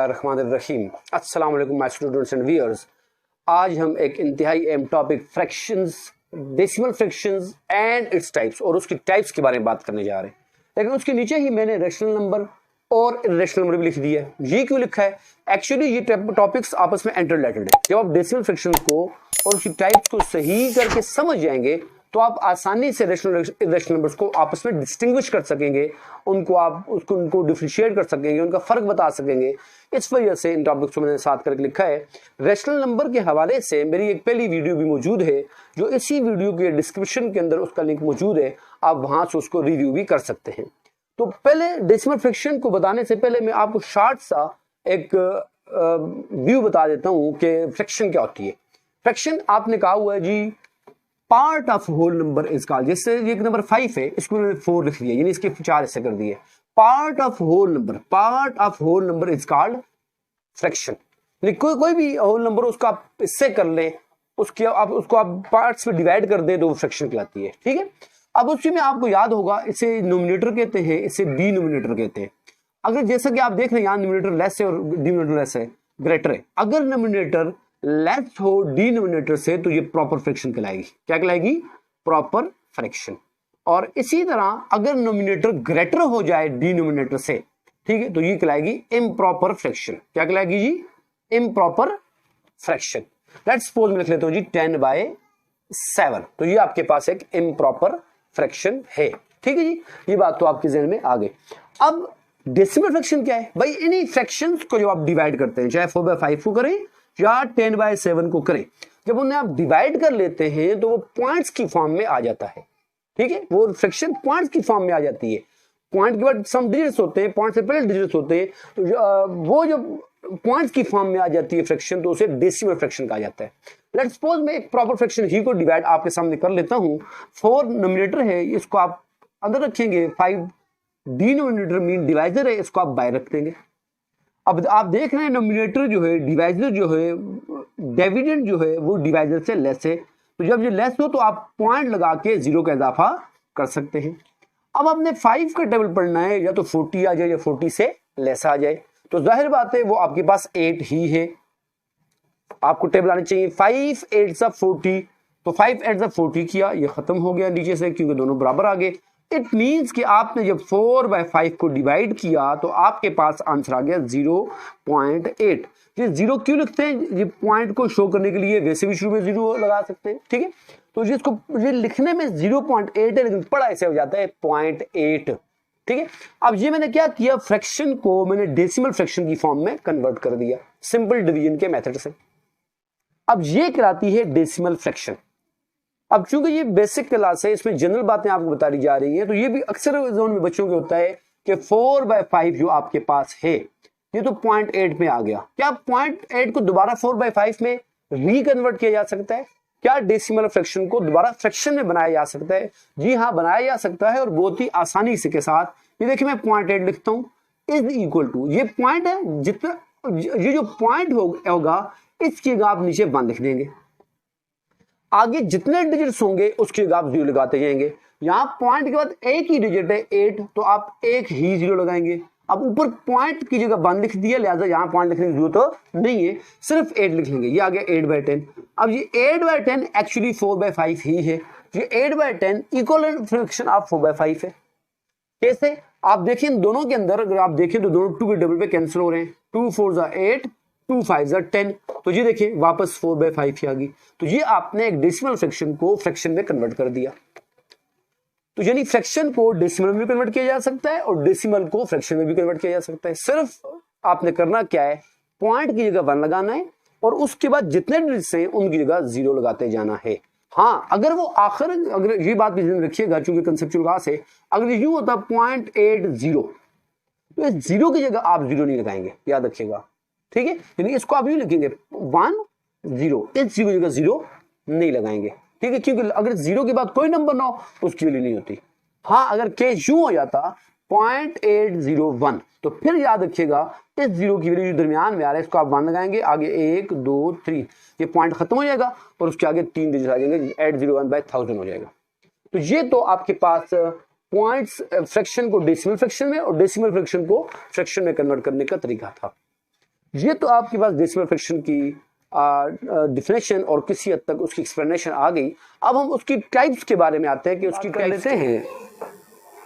बिस्मिल्लाहिर्रहमानिर्रहीम। अस्सलाम वालेकुम माय स्टूडेंट्स एंड व्यूअर्स। आज हम एक इंतहाई अहम topic fractions, decimal fractions and its types और उसकी टाइप्स के बारे में बात करने जा रहे हैं। लेकिन उसके नीचे ही मैंने रैशनल नंबर और इर्रेशनल नंबर भी लिख दिया है। ये क्यों लिखा है? एक्चुअली ये टॉपिक्स आपस में इंटररिलेटेड है। जब आप डेसिमल फ्रैक्शंस को और उसकी टाइप्स को सही करके समझ जाएंगे तो आप आसानी से रैशनल इर्रेशनल नंबर्स को आपस में डिस्टिंग्विश कर सकेंगे, उनको डिफरेंशिएट कर सकेंगे, उनका फर्क बता सकेंगे। इस वजह से इन टॉपिक्स को मैंने साथ करके लिखा है। रैशनल नंबर के हवाले से मेरी एक पहली वीडियो भी मौजूद है, जो इसी वीडियो के डिस्क्रिप्शन के अंदर उसका लिंक मौजूद है, आप वहां से उसको रिव्यू भी कर सकते हैं। तो पहले डेसिमल फ्रैक्शन को बताने से पहले मैं आपको शॉर्ट सा एक व्यू बता देता हूं कि फ्रैक्शन क्या होती है। फ्रैक्शन आपने कहा हुआ है जी part of whole number is called. जैसे ये नंबर 5 है, इसको मैंने 4 लिख दिया, यानी इसके 4 हिस्से कर दिए। Part of whole number is called fraction. कोई भी होल नंबर उसको आप इससे कर लें, उसको आप पार्ट्स में डिवाइड कर दें तो वो फ्रैक्शन कहलाती है। ठीक है, अब उसी में आपको याद होगा इसे नोमिनेटर कहते हैं, इसे डिनोमिनेटर कहते हैं। अगर जैसा कि आप देख रहे हैं यहाँ नोमिनेटर लेस है और डिनोमिनेटर लेस है, ग्रेटर है। अगर नोमिनेटर लेस हो डिनोमिनेटर से तो ये प्रॉपर फ्रैक्शन कहलाएगी। क्या कहलाएगी? Proper fraction. और इसी तरह अगर नोमिनेटर ग्रेटर हो जाए डिनोमिनेटर से, ठीक है, तो ये कहलाएगी इम्प्रॉपर फ्रैक्शन। क्या कहलाएगी जी? Improper fraction. लेट्स सपोज मैं लिख लेता हूं जी 10/7, तो ये आपके पास एक इम्प्रॉपर फ्रैक्शन है। ठीक है जी, ये बात तो आपके जहन में आ गई। अब डेसिमल फ्रैक्शन क्या है भाई? इन्हीं फ्रैक्शंस को जो आप डिवाइड करते हैं, चाहे 4/5 को करें या 10/7 को करें, जब उन्हें आप डिवाइड कर लेते हैं तो वो पॉइंट्स की फॉर्म में आ जाता है। ठीक है, वो फ्रैक्शन पॉइंट्स की फॉर्म में आ जाती है। पॉइंट के बाद सम डिजिट्स होते हैं, पॉइंट से पहले डिजिट्स होते हैं, तो वो जब पॉइंट्स की फॉर्म में आ जाती है फ्रैक्शन, तो उसे डेसिमल फ्रैक्शन कहा जाता है। लेट्स सपोज मैं एक प्रॉपर फ्रैक्शन ही को डिवाइड आपके सामने कर लेता हूं। 4 नोमिनेटर है, इसको आप अंदर रखेंगे। 5 डिनोमिनेटर मीन डिवाइजर है, इसको आप बाहर रख देंगे। अब आप देख रहे हैं नोमिनेटर जो है, डिवाइजर जो है, डिविडेंड जो है वो डिवाइजर से लेस है। तो जब ये लेस हो तो आप पॉइंट लगा के 0 का इजाफा कर सकते हैं। अब आपने 5 का टेबल पढ़ना है, या तो 40 आ जाए या 40 से लेस आ जाए, तो जाहिर बात है वो आपके पास 8 ही है। आपको टेबल आनी चाहिए 5 8 40, तो 5 8 40 किया, ये खत्म हो गया नीचे से क्योंकि दोनों बराबर आ गए। इट मीन्स कि आपने जब 4/5 को डिवाइड किया तो आपके पास आंसर आ गया 0.8। ये 0 क्यों लिखते हैं? ये पॉइंट को शो करने के लिए, वैसे भी शुरू में 0 लगा सकते हैं। ठीक है, तो जिसको ये लिखने में 0.8 है, लेकिन पढ़ा ऐसे हो जाता है 0.8। ठीक है, अब ये मैंने क्या किया, फ्रैक्शन को मैंने डेसिमल फ्रैक्शन की फॉर्म में कन्वर्ट कर दिया सिंपल डिवीजन के मेथड से। अब ये कहलाती है डेसिमल फ्रैक्शन। अब चूंकि ये बेसिक क्लास है, इसमें जनरल बातें आपको बता दी जा रही है, तो ये भी अक्सर जोन में बच्चों के होता है कि 4/5 जो आपके पास है ये तो 0.8 में आ गया। क्या 0.8 को दोबारा 4/5 में रिकन्वर्ट किया जा सकता है? क्या डेसिमल फ्रैक्शन को दोबारा फ्रैक्शन में बनाया जा सकता है? जी हाँ, बनाया जा सकता है, और बहुत ही आसानी से के साथ। ये देखिए मैं 0.8 लिखता हूं, इज इक्वल टू, ये पॉइंट है, जितना ये जो पॉइंट होगा इसकी जगह आप नीचे 1 लिख देंगे। आगे जितने डिजिट्स होंगे उसकी जगह आप 0 लगाते जाएंगे। यहां पॉइंट के बाद एक ही डिजिट है 8, तो आप एक ही 0 लगाएंगे। अब ऊपर पॉइंट की जगह 1 लिख दिया, लिहाजा यहां पॉइंट लिखने की जरूरत तो नहीं है, सिर्फ 8 लिख लेंगे। ये आ गया 8/10। अब ये 8/10 एक्चुअली 4/5 ही है। ये 8/10 इक्वल फ्रैक्शन ऑफ 4/5 है। कैसे? आप देखिए दोनों के अंदर अगर आप देखें तो दोनों 2 के डबल पे कैंसिल हो रहे हैं। 2 4 8, 2 5 10, तो ये देखिए वापस 4/5 ही आ गई। तो ये आपने एक डेसिमल फ्रैक्शन को फ्रैक्शन में कन्वर्ट कर दिया। तो यानी फ्रैक्शन को डेसिमल में कन्वर्ट किया जा सकता है और डेसिमल को फ्रैक्शन में भी कन्वर्ट किया जा सकता है। सिर्फ आपने करना क्या है, पॉइंट की जगह 1 लगाना है और उसके बाद जितने डिजिट्स हैं उनकी जगह 0 लगाते जाना है। हाँ, अगर वो अगर ये बात भी ध्यान रखिएगा, चूंकि कंसेप्चुअल क्लास है, अगर यूं होता 0.80 तो इस 0 की जगह आप 0 नहीं लगाएंगे, याद रखिएगा। ठीक है, यानी इसको आप यूं लिखेंगे 1 0, इस 0 की जगह 0 नहीं लगाएंगे। ठीक है, क्योंकि अगर 0 के बाद कोई नंबर ना हो तो उसकी वैल्यू नहीं होती। हाँ, अगर केस यूं हो जाता 0.801 तो फिर याद रखिएगा इस 0 की वैल्यू दरमियान में आ रहा है, इसको आप 1 लगाएंगे, आगे 1 2 3, ये पॉइंट खत्म हो जाएगा और उसके आगे 3 डिजिट आ जाएंगे, 801/1000 हो जाएगा। तो ये तो आपके पास पॉइंट्स फ्रैक्शन को डेसिमल फ्रैक्शन में और डेसिमल फ्रैक्शन को फ्रैक्शन में कन्वर्ट करने का तरीका था। ये तो आपके पास डेसिमल फ्रैक्शन की डिफिनेशन और किसी हद तक उसकी एक्सप्लेनेशन आ गई। अब हम उसकी टाइप्स के बारे में आते हैं कि उसकी टाइप्स हैं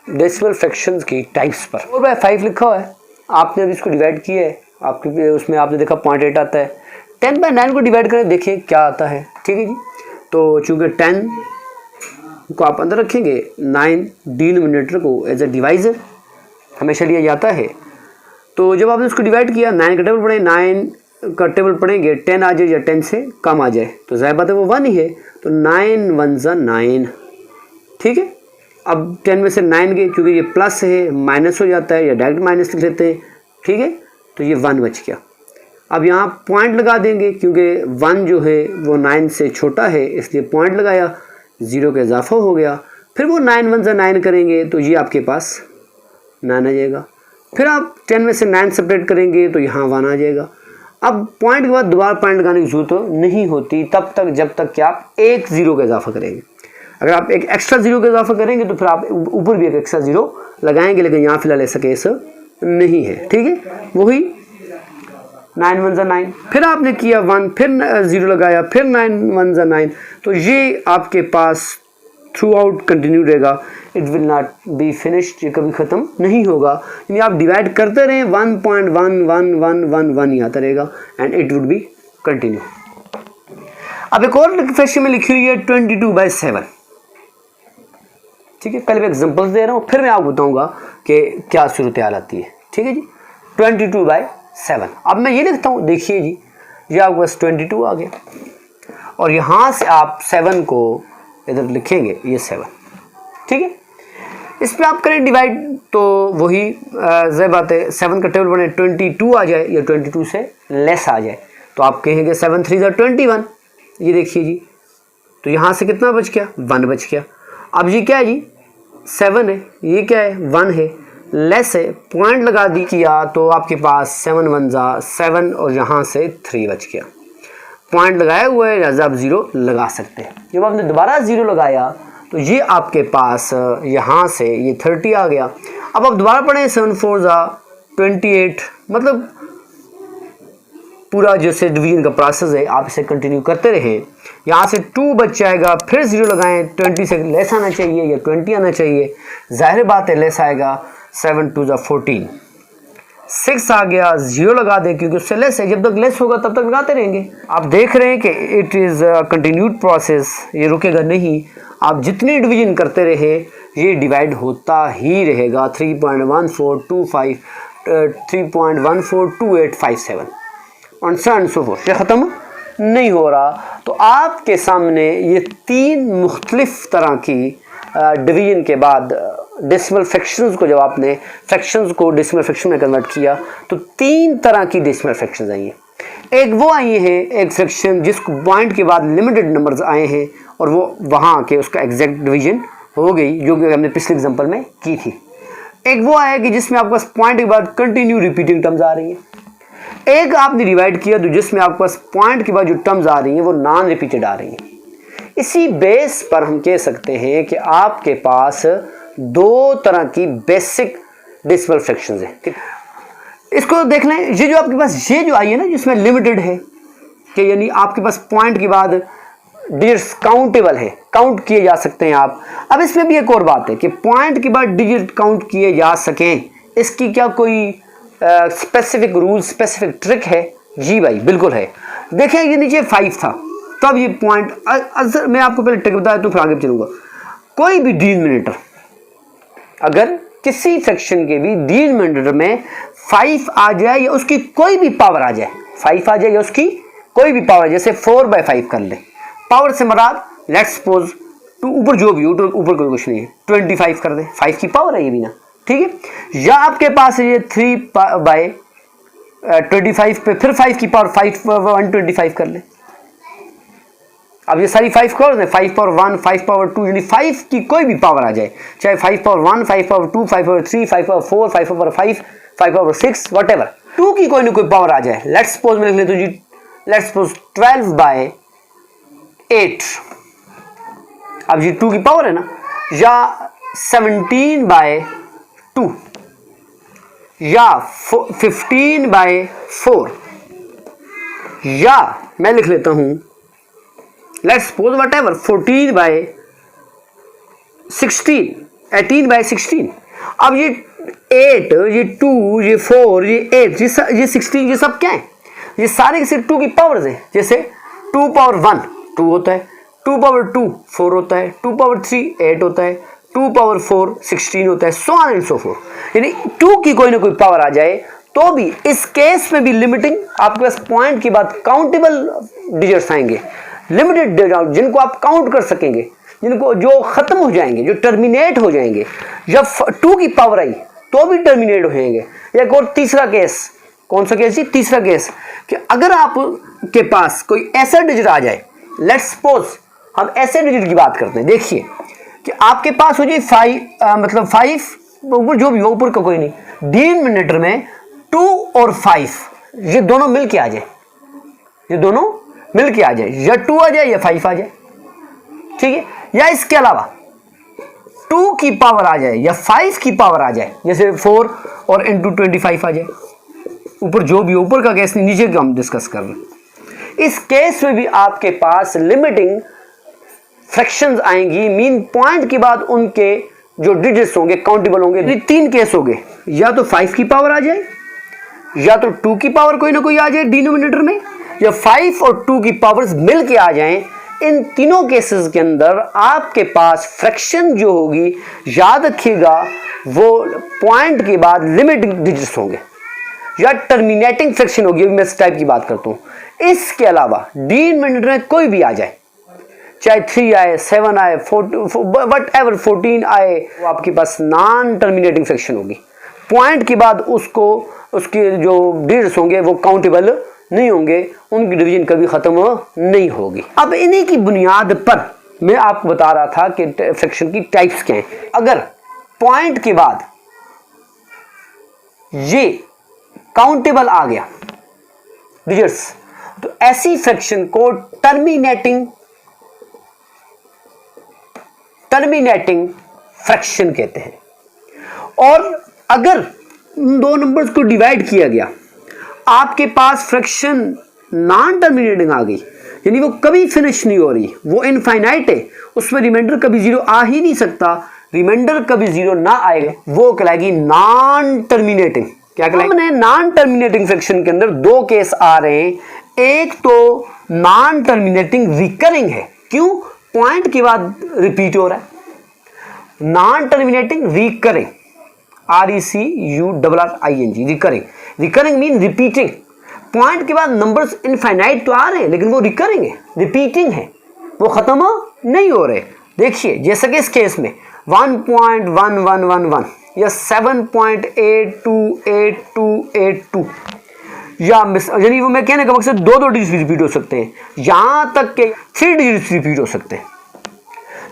डेसिमल फ्रैक्शंस की टाइप्स पर। 4/5 लिखा हुआ है, आपने अभी इसको डिवाइड किया है, आपके उसमें आपने देखा 0.8 आता है। 10/9 को डिवाइड करें, देखिए क्या आता है। ठीक है जी, तो चूंकि 10 को आप अंदर रखेंगे, 9 डिनोमिनेटर को एज ए डिवाइजर हमेशा लिया जाता है। तो जब आपने उसको डिवाइड किया, 9 का टेबल पढ़े, 9 का टेबल पढ़ेंगे, 10 आ जाए या 10 से कम आ जाए तो ज़ाहिर बात है वो 1 ही है, तो 9 1 ज़ा 9। ठीक है, अब 10 में से 9 गए, क्योंकि ये प्लस है माइनस हो जाता है या डायरेक्ट माइनस लिख लेते हैं। ठीक है, तो ये 1 बच गया। अब यहाँ पॉइंट लगा देंगे, क्योंकि 1 जो है वो 9 से छोटा है, इसलिए पॉइंट लगाया, 0 का इजाफा हो गया। फिर वो 9 1 ज़ा 9 करेंगे तो ये आपके पास 9 आ जाएगा। फिर आप 10 में से 9 सेपरेट करेंगे तो यहाँ 1 आ जाएगा। अब पॉइंट के बाद दोबारा पॉइंट लगाने की जरूरत नहीं होती तब तक जब तक कि आप एक 0 का इजाफा करेंगे। अगर आप एक एक्स्ट्रा 0 का इजाफा करेंगे तो फिर आप ऊपर भी एक एक्स्ट्रा 0 लगाएंगे, लेकिन यहाँ फिलहाल ऐसा केस नहीं है। ठीक है, वही 9 1 ज़ा 9, फिर आपने किया 1, फिर 0 लगाया, फिर 9 1 ज़ा 9, तो ये आपके पास थ्रू आउट कंटिन्यू रहेगा। It will not be finished, ये कभी ख़त्म नहीं होगा। यानी आप डिवाइड करते रहें, 1.11111 ही आता रहेगा and it would be continue. अब एक और फ्रैक्शन में लिखी हुई है 22/7। ठीक है, पहले मैं एग्जांपल्स दे रहा हूँ, फिर मैं आपको बताऊंगा कि क्या सूरत हाल आती है। ठीक है जी, 22/7। अब मैं ये लिखता हूँ, देखिए जी, ये आपके पास 22 आ गया और यहाँ से आप 7 को इधर लिखेंगे, ये 7। ठीक है, इस पर आप करें डिवाइड तो वही ज़ाहिर बात है 7 का टेबल बने 22 आ जाए या 22 से लेस आ जाए तो आप कहेंगे 7 3 ज़ा 21। ये देखिए जी, तो यहाँ से कितना बच गया, 1 बच गया। अब ये क्या है जी, 7 है, ये क्या है, 1 है, लेस है, पॉइंट लगा दी किया तो आपके पास 7 1 ज़ा 7 और यहाँ से 3 बच गया। पॉइंट लगाया हुआ है, लिहाजा आप 0 लगा सकते हैं। जब आपने दोबारा 0 लगाया तो ये आपके पास यहाँ से ये 30 आ गया। अब आप दोबारा पढ़ें, 7 4 ज़ा 28, मतलब पूरा जैसे डिवीजन का प्रोसेस है आप इसे कंटिन्यू करते रहें। यहाँ से 2 बच जाएगा, फिर 0 लगाएं, 20 से लेस आना चाहिए या 20 आना चाहिए, जाहिर बात है लेस आएगा, 7 2 ज़ा 14, 6 आ गया, 0 लगा दें क्योंकि उससे लेस है, जब तक लेस होगा तब तक लगाते रहेंगे। आप देख रहे हैं कि इट इज़ कंटिन्यूड प्रोसेस, ये रुकेगा नहीं। आप जितनी डिवीजन करते रहे ये डिवाइड होता ही रहेगा, 3.1425 3.142857 और सो एंड सो फोर्थ, ये ख़त्म नहीं हो रहा। तो आपके सामने ये 3 मुख्तलिफ तरह की डिवीजन के बाद डेसिमल फ्रैक्शंस को, जब आपने फ्रैक्शंस को डेसिमल फ्रैक्शन में कन्वर्ट किया तो 3 तरह की डेसिमल फ्रैक्शंस आई हैं। एक वो आई है, एक फ्रैक्शन जिसको पॉइंट के बाद लिमिटेड नंबर्स आए हैं और वो वहाँ के उसका एग्जैक्ट डिवीजन हो गई, जो कि हमने पिछले एग्जांपल में की थी। एक वो आया कि जिसमें आपके पास पॉइंट के बाद कंटिन्यू रिपीटिंग टर्म्स आ रही हैं। एक आपने डिवाइड किया तो जिसमें आपके पास पॉइंट के बाद जो टर्म्स आ रही हैं वो नॉन रिपीटेड आ रही हैं। इसी बेस पर हम कह सकते हैं कि आपके पास 2 तरह की बेसिक डेसिमल फ्रैक्शंस हैं। इसको देख लें, ये जो आपके पास ये जो आई है ना जिसमें लिमिटेड है, कि यानी आपके पास पॉइंट के बाद डिजिट्स काउंटेबल है, काउंट किए जा सकते हैं आप। अब इसमें भी एक और बात है कि पॉइंट के बाद डिजिट काउंट किए जा सकें, इसकी क्या कोई स्पेसिफिक रूल, स्पेसिफिक ट्रिक है? जी भाई बिल्कुल है। देखें ये नीचे 5 था, तब ये पॉइंट, मैं आपको पहले ट्रिक बताया तो फिर आगे चलूँगा। कोई भी डिनोमिनेटर, अगर किसी फ्रैक्शन के भी डिनोमिनेटर में 5 आ जाए या उसकी कोई भी पावर आ जाए, 5 आ जाए या उसकी कोई भी पावर, जैसे 4/5 कर ले, पावर से मराद लेट्स सपोज ऊपर जो भी ऊपर कोई कुछ नहीं है, 25 कर दे, 5 की पावर है ये भी ना, ठीक है। या आपके पास ये 3/25 पे फिर 5 की पावर 125 कर ले। अब ये सारी 5 पावर है, 5 पावर 1, 5 पावर 2, यानी 5 की कोई भी पावर आ जाए, चाहे 5 power 1, 5 power 2, 5 power 3, 5 power 4, 5 power 5, 5 power 6, whatever, 2 की कोई ना कोई पावर आ जाए। लेट्स सपोज में लिख ले तो जी, लेट्स सपोज 12/8, अब ये 2 की पावर है ना, या 17/2 या 15/4, या मैं लिख लेता हूं let's suppose whatever 14 by 16, 18 by 16। अब ये 8, ये 2, ये 4, ये 8, ये 16, ये सब क्या है? ये सारे के सिर्फ 2 की पावर्स हैं। जैसे 2 पावर 1 2 होता है, 2 पावर 2 4 होता है, 2 पावर 3 8 होता है, 2 पावर 4 16 होता है, so on and so fourth. यानी 2 की कोई ना कोई पावर आ जाए तो भी इस केस में भी लिमिटिंग, आपके पास पॉइंट के बाद काउंटेबल डिजिट्स आएंगे, लिमिटेड डिजिट जिनको आप काउंट कर सकेंगे, जिनको जो खत्म हो जाएंगे, जो टर्मिनेट हो जाएंगे। जब 2 की पावर आई तो भी टर्मिनेट हो जाएंगे। एक और तीसरा केस, कौन सा केस जी? तीसरा केस कि अगर आप के पास कोई ऐसा डिजिट आ जाए, लेट्स सपोज हम ऐसे डिजिट की बात करते हैं। देखिए कि आपके पास हो जाए 5, मतलब 5 ऊपर जो भी हो, ऊपर का कोई नहीं, डिनोमिनेटर में 2 और 5 ये दोनों मिल के आ जाए, ये दोनों मिल के आ जाए, या 2 आ जाए या 5 आ जाए, ठीक है। या इसके अलावा 2 की पावर आ जाए या 5 की पावर आ जाए, जैसे 4 और इंटू 25 आ जाए, ऊपर जो भी ऊपर का केस नहीं, नीचे का हम डिस्कस कर रहे हैं। इस केस में भी आपके पास लिमिटिंग फ्रैक्शंस आएंगी, मीन पॉइंट के बाद उनके जो डिजिट्स होंगे काउंटेबल होंगे। 3 केस हो गए, या तो 5 की पावर आ जाए, या तो 2 की पावर कोई ना कोई आ जाए डिनोमिनेटर में, या 5 और 2 की पावर्स मिल के आ जाएं। इन तीनों केसेस के अंदर आपके पास फ्रैक्शन जो होगी, याद रखिएगा, वो पॉइंट के बाद लिमिटिंग डिजिट्स होंगे या टर्मिनेटिंग फ्रैक्शन होगी। मैं इस टाइप की बात करता हूं। इसके अलावा डिनोमिनेटर में कोई भी आ जाए, चाहे 3 आए, 7 आए, वट एवर 14 आए, वो आपके पास नॉन टर्मिनेटिंग फ्रैक्शन होगी। पॉइंट के बाद उसको उसके जो डिजिट्स होंगे वो काउंटेबल नहीं होंगे, उनकी डिवीजन कभी खत्म नहीं होगी। अब इन्हीं की बुनियाद पर मैं आपको बता रहा था कि फ्रैक्शन की टाइप्स क्या हैं। अगर पॉइंट के बाद ये काउंटेबल आ गया डिजिट्स, तो ऐसी फ्रैक्शन को टर्मिनेटिंग फ्रैक्शन कहते हैं। और अगर इन 2 नंबर्स को डिवाइड किया गया, आपके पास फ्रैक्शन नॉन टर्मिनेटिंग आ गई, यानी वो कभी फिनिश नहीं हो रही, वो इनफाइनाइट है, उसमें रिमाइंडर कभी 0 आ ही नहीं सकता, रिमाइंडर कभी 0 ना आएगा, वो कहलाएगी नॉन टर्मिनेटिंग। क्या कहलाएगी? नॉन टर्मिनेटिंग फ्रैक्शन के अंदर 2 केस आ रहे हैं। एक तो नॉन टर्मिनेटिंग रिकरिंग है, क्यों? पॉइंट के बाद रिपीट हो रहा है। Non terminating recurring, RECURRING, recurring. Recurring mean repeating. Point के बाद नंबर्स इनफाइनाइट तो आ रहे हैं, लेकिन वो रिकरिंग है, रिपीटिंग है, वो खत्म नहीं हो रहे। देखिए जैसे कि इस केस में 1.1111 या 7.828282 या यानी वो मैं कहने का मकसद 2 डिजिट रिपीट हो सकते हैं, यहां तक के 3 डिजिट रिपीट हो सकते हैं।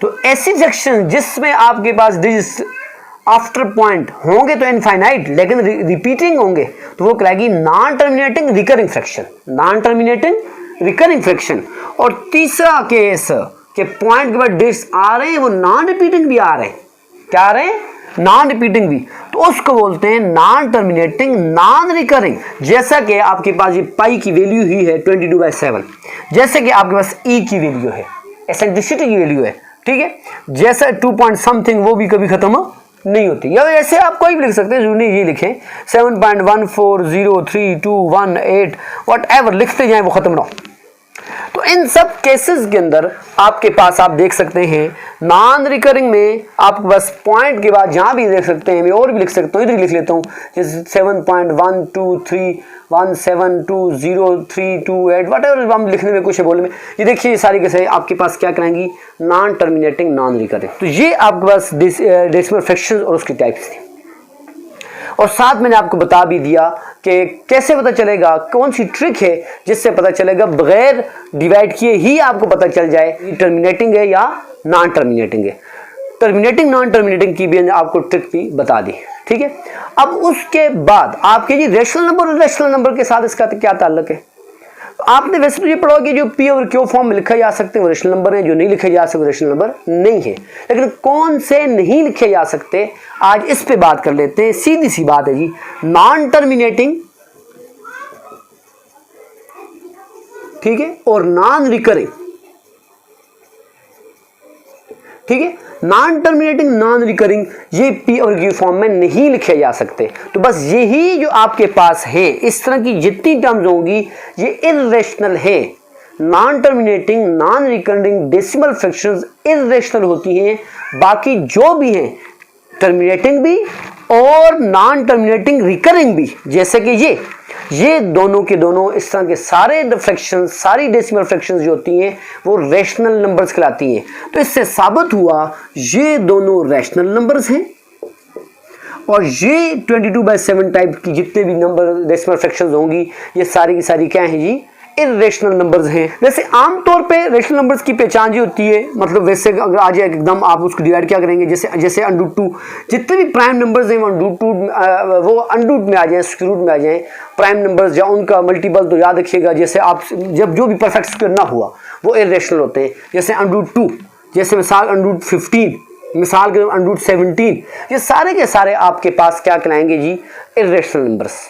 तो ऐसी फ्रैक्शन जिसमें आपके पास डिजिट्स आफ्टर पॉइंट होंगे तो इनफाइनाइट, लेकिन रिपीटिंग होंगे, तो वो कहलाएगी non terminating recurring fraction, non terminating recurring fraction. और तीसरा केस के पॉइंट के बाद डिजिट्स आ रहे हैं, वो नॉन रिपीटिंग भी आ रहे हैं। क्या आ रहे हैं? नॉन रिपीटिंग भी, तो उसको बोलते हैं नॉन टर्मिनेटिंग नॉन रिकरिंग। जैसा कि आपके पास ये पाई की वैल्यू ही है 22/7, जैसे कि आपके पास ई की वैल्यू है, एसेंट्रिसिटी की वैल्यू है, ठीक है। जैसा 2 पॉइंट समथिंग वो भी कभी खत्म नहीं होती। या ऐसे आप कोई भी लिख सकते हैं, जरूरी ये लिखें 7.14032118 वट एवर लिखते जाए, वो खत्म ना हो। तो इन सब केसेस के अंदर आपके पास आप देख सकते हैं नॉन रिकरिंग में आपके पास पॉइंट के बाद जहां भी देख सकते हैं, मैं और भी लिख सकता हूँ, इधर लिख लेता हूँ, जैसे 7.12317203228 वट एवर हम लिखने में कुछ है बोलने में, ये देखिए ये सारी कैसे आपके पास क्या कराएंगी, नॉन टर्मिनेटिंग नॉन रिकरिंग। तो ये आपके पास डेसिमल फ्रैक्शंस और उसकी टाइप्स थी। और साथ मैंने आपको बता भी दिया कि कैसे पता चलेगा, कौन सी ट्रिक है जिससे पता चलेगा बगैर डिवाइड किए ही आपको पता चल जाए टर्मिनेटिंग है या नॉन टर्मिनेटिंग है। टर्मिनेटिंग नॉन टर्मिनेटिंग की भी आपको ट्रिक भी बता दी, ठीक है। अब उसके बाद आपके जी रेशनल नंबर और रेशनल नंबर के साथ इसका क्या ताल्लुक है? आपने वैसे तो ये पढ़ा कि जो पी और क्यू फॉर्म में लिखा जा सकते हैं वो रेशनल नंबर है, जो नहीं लिखे जा सकते रेशनल नंबर नहीं है। लेकिन कौन से नहीं लिखे जा सकते, आज इस पे बात कर लेते हैं। सीधी सी बात है जी, नॉन टर्मिनेटिंग ठीक है, और नॉन रिकरिंग, ठीक है, नॉन टर्मिनेटिंग, नॉन रिकरिंग, ये पी और क्यू फॉर्म में नहीं लिखे जा सकते। तो बस यही जो आपके पास है, इस तरह की जितनी टर्म्स होंगी ये इर्रेशनल है। Non terminating, non recurring decimal fractions irrational होती हैं। बाकी जो भी हैं टर्मिनेटिंग भी और नॉन टर्मिनेटिंग रिकरिंग भी, जैसे कि ये दोनों के दोनों इस तरह के सारे फ्रैक्शंस, सारी डेसिमल फ्रैक्शंस जो होती हैं वो रैशनल नंबर्स कहलाती हैं। तो इससे साबित हुआ ये दोनों रैशनल नंबर्स हैं और ये 22/7 टाइप की जितने भी नंबर डेसिमल फ्रैक्शंस होंगी ये सारी की सारी क्या हैं जी, इर्रेशनल नंबर्स हैं। वैसे आमतौर पे रेशनल नंबर्स की पहचान ये होती है, मतलब वैसे अगर आ जाए एकदम आप उसको डिवाइड क्या करेंगे, जैसे √2, जितने भी प्राइम नंबर्स हैं वो √2 में आ जाए, स्क्वायर रूट में आ जाए। प्राइम नंबर्स या उनका मल्टीपल तो याद रखिएगा, जैसे आप जब जो भी परफेक्ट स्क्वायर ना हुआ वो इर्रेशनल होते हैं। जैसे √2, जैसे मिसाल √15, मिसाल के √17, ये सारे के सारे आपके पास क्या कहलाएंगे जी, इर्रेशनल नंबर्स।